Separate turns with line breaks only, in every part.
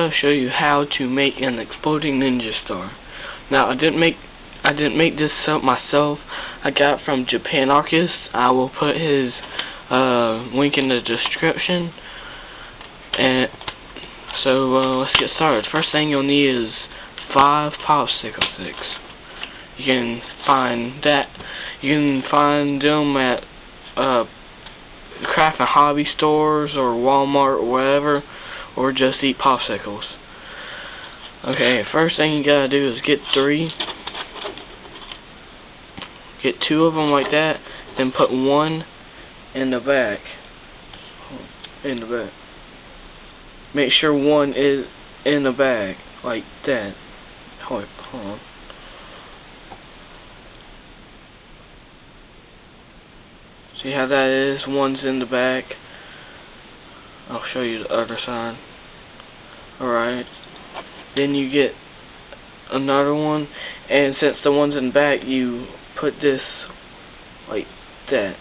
I'll show you how to make an exploding ninja star. Now I didn't make this up myself. I got it from Japanarchus. I will put his link in the description. And so let's get started. First thing you'll need is 5 popsicle sticks. You can find them at craft and hobby stores or Walmart or whatever, or just eat popsicles. Okay, first thing you gotta do is get 3. Get 2 of them like that, then put 1 in the back. Make sure 1 is in the bag, like that. Hold on. See how that is? 1's in the back. I'll show you the other side. Alright. Then you get another one, and since the one's in the back, you put this like that.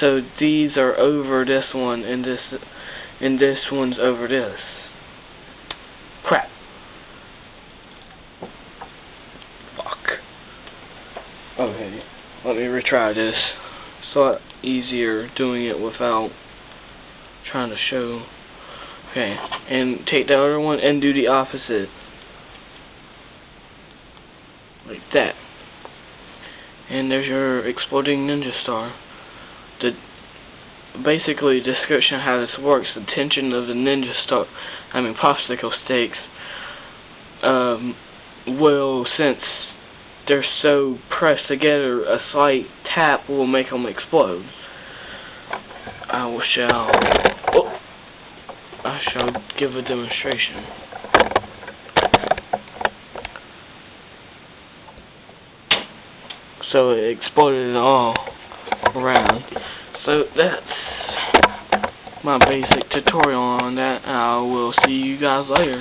So these are over this one, and this one's over this. Crap. Fuck. Okay, let me retry this. It's a lot easier doing it without trying to show. Okay, and take the other one and do the opposite. Like that. And there's your exploding ninja star. Basically, description of how this works. The tension of the ninja star, popsicle sticks, will, since they're so pressed together, a slight tap will make them explode. I shall give a demonstration. So it exploded all around. So that's my basic tutorial on that. I will see you guys later.